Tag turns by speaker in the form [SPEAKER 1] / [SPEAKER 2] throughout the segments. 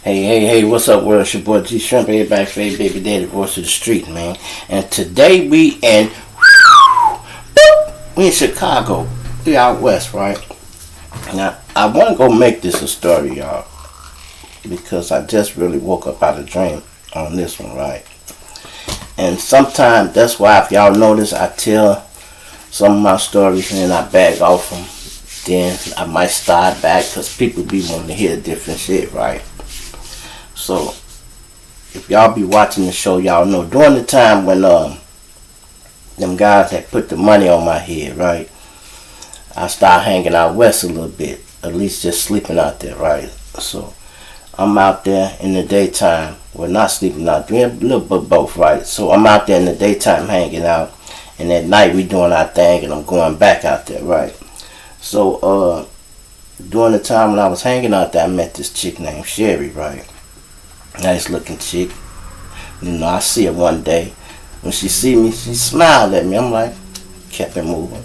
[SPEAKER 1] Hey, what's up, world? It's your boy G Shrimp, everybody, favorite baby daddy, voice of the street, man. And today we in Chicago. We out west, right? Now, I want to go make this a story, y'all, because I just really woke up out of a dream on this one, right? And sometimes, that's why, if y'all notice, I tell some of my stories and then I back off them. Then I might start back because people be wanting to hear different shit, right? So, if y'all be watching the show, y'all know during the time when them guys had put the money on my head, right? I started hanging out west a little bit, at least just sleeping out there, right? So, I'm out there in the daytime. Well, not sleeping out there, a little bit both, right? So, I'm out there in the daytime hanging out, and at night we doing our thing, and I'm going back out there, right? So, during the time when I was hanging out there, I met this chick named Sherry, right? Nice looking chick. You know, I see her one day. When she see me, she smiled at me. I'm like, kept it moving.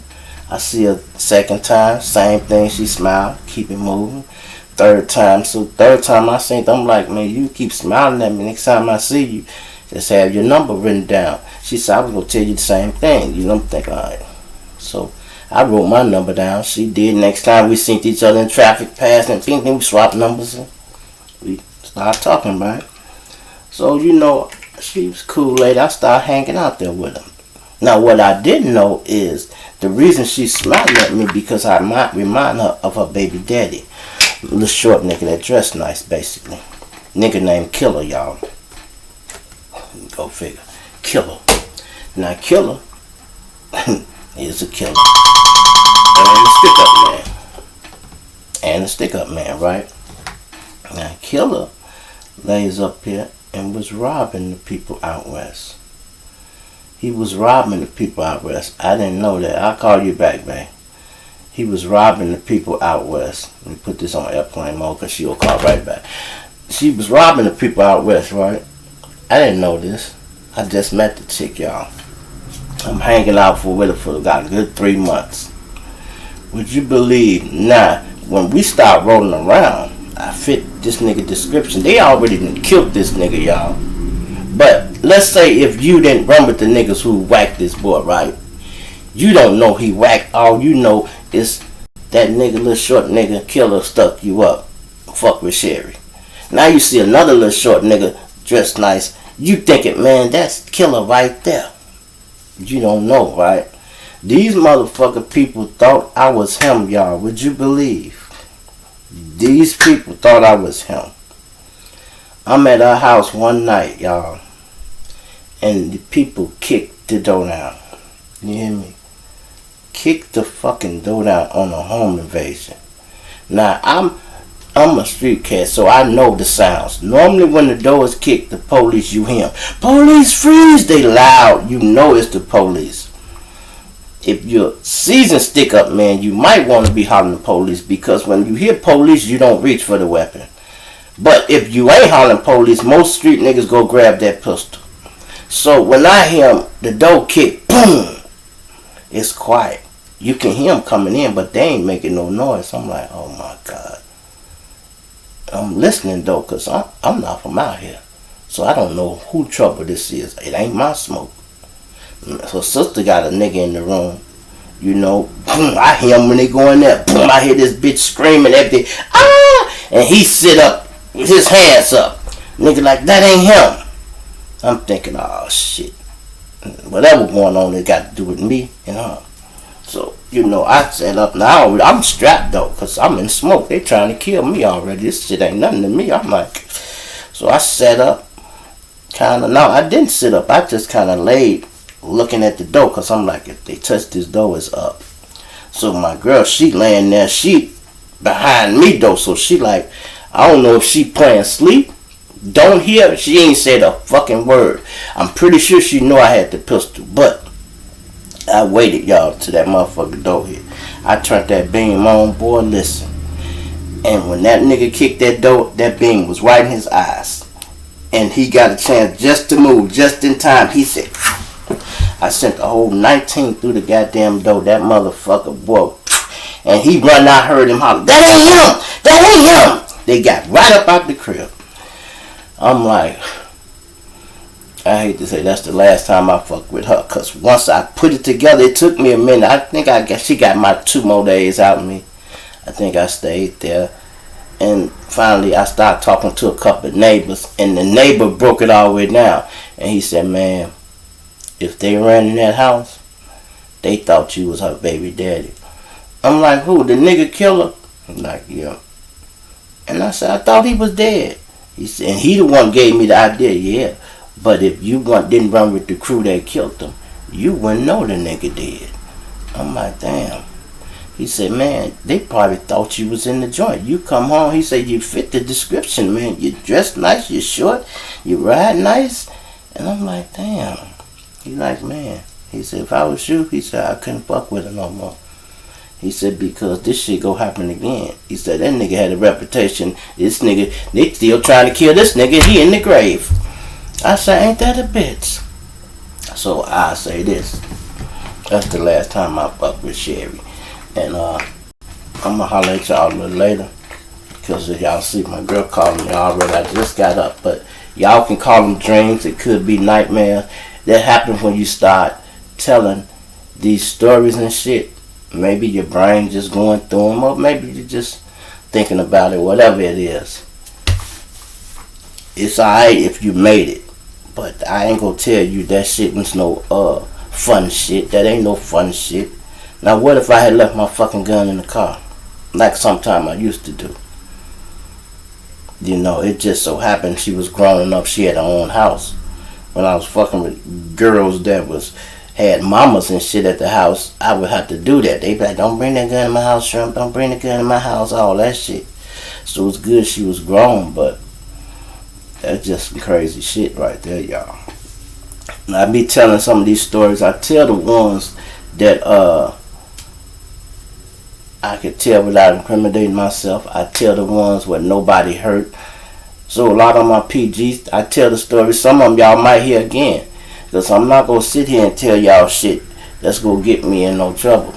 [SPEAKER 1] I see her second time, same thing. She smiled, keep it moving. Third time I seen her, I'm like, man, you keep smiling at me. Next time I see you, just have your number written down. She said, I was going to tell you the same thing. You know, I'm thinking, all right. So, I wrote my number down. She did. Next time we seen each other in traffic pass and things, we swapped numbers and we started talking about it. So, you know, she was cool lady. I started hanging out there with her. Now, what I didn't know is the reason she's smiling at me because I might remind her of her baby daddy. A little short nigga that dressed nice, basically. Nigga named Killer, y'all. Go figure. Killer. Now, Killer is a killer. And a stick-up man, right? Now, Killer lays up here and was robbing the people out west. He was robbing the people out west. I didn't know that. I'll call you back, man. He was robbing the people out west. Let me put this on airplane mode because she'll call right back. She was robbing the people out west, right? I didn't know this. I just met the chick, y'all. I'm hanging out with her for about a good 3 months. Would you believe? Now, when we start rolling around, I fit this nigga description. They already done killed this nigga, y'all. But let's say if you didn't run with the niggas who whacked this boy, right? You don't know he whacked. All you know is that nigga, little short nigga, Killer, stuck you up. Fuck with Sherry. Now you see another little short nigga dressed nice. You thinking, man, that's Killer right there. You don't know, right? These motherfucker people thought I was him, y'all. Would you believe? These people thought I was him. I'm at our house one night, y'all, and the people kicked the door down. You hear me? Kicked the fucking door down on a home invasion. Now, I'm a street cat, so I know the sounds. Normally when the door is kicked, the police, you hear them. Police freeze! They loud. You know it's the police. If you're a seasoned stick-up man, you might want to be hollering the police because when you hear police, you don't reach for the weapon. But if you ain't hollering police, most street niggas go grab that pistol. So when I hear the door kick, boom, it's quiet. You can hear them coming in, but they ain't making no noise. I'm like, oh my God. I'm listening though, because I'm not from out here. So I don't know who trouble this is. It ain't my smoke. So sister got a nigga in the room. You know, I hear him when they go in there. Boom, I hear this bitch screaming everything. Ah! And he sit up with his hands up. Nigga like, that ain't him. I'm thinking, oh shit. Whatever going on, it got to do with me and her. So, you know, I set up. Now I'm strapped though, because I'm in smoke. They trying to kill me already. This shit ain't nothing to me. I'm like, so I set up. No, I didn't sit up. I just kind of laid looking at the door because I'm like, if they touch this door, it's up. So my girl, she laying there. She behind me though. So she like, I don't know if she playing sleep. Don't hear. She ain't said a fucking word. I'm pretty sure she knew I had the pistol. But I waited, y'all, till that motherfucking door hit. I turned that beam on, boy, listen. And when that nigga kicked that door, that beam was right in his eyes. And he got a chance just to move, just in time. He said, I sent the whole 19 through the goddamn door. That motherfucker, boy. And he run, I heard him holler, that ain't him! That ain't him! They got right up out the crib. I'm like, I hate to say that's the last time I fucked with her, cause once I put it together, it took me a minute. I think I guess she got my 2 more days out of me. I think I stayed there, and finally I started talking to a couple of neighbors, and the neighbor broke it all the way down, and he said, "Man, if they ran in that house, they thought you was her baby daddy." I'm like, "Who? The nigga killer?" I'm like, "Yeah." And I said, "I thought he was dead." He said, and he the one gave me the idea, yeah. But if you didn't run with the crew that killed him, you wouldn't know the nigga dead. I'm like, damn. He said, "Man, they probably thought you was in the joint. You come home," he said, "you fit the description, man. You dress nice, you short, you ride nice." And I'm like, damn. He like, "Man," he said, "if I was you," he said, "I couldn't fuck with her no more." He said, "Because this shit go happen again." He said, "That nigga had a reputation. This nigga, they still trying to kill this nigga. He in the grave." I said, "Ain't that a bitch?" So I say this. That's the last time I fucked with Sherry. And I'm going to holler at y'all a little later. Because if y'all see my girl calling me already, I just got up. But y'all can call them dreams. It could be nightmares. That happens when you start telling these stories and shit. Maybe your brain just going through them, or maybe you're just thinking about it, whatever it is. It's alright if you made it, but I ain't gonna tell you that shit was no fun shit. That ain't no fun shit. Now what if I had left my fucking gun in the car, like sometime I used to do? You know, it just so happened she was growing up. She had her own house. When I was fucking with girls that had mamas and shit at the house, I would have to do that. They'd be like, "Don't bring that gun in my house, Shrimp. Don't bring the gun in my house," all that shit. So it's good she was grown, but that's just some crazy shit right there, y'all. And I be telling some of these stories. I tell the ones that I could tell without incriminating myself. I tell the ones where nobody hurt. So a lot of my PGs, I tell the stories. Some of them y'all might hear again. Because I'm not going to sit here and tell y'all shit that's going to get me in no trouble.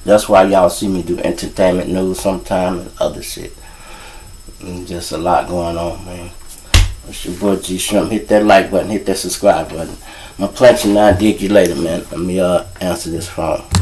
[SPEAKER 1] That's why y'all see me do entertainment news sometimes and other shit. And just a lot going on, man. It's your boy G Shrimp. Hit that like button. Hit that subscribe button. I'm going to plant you now. Dig you later, man. Let me answer this phone.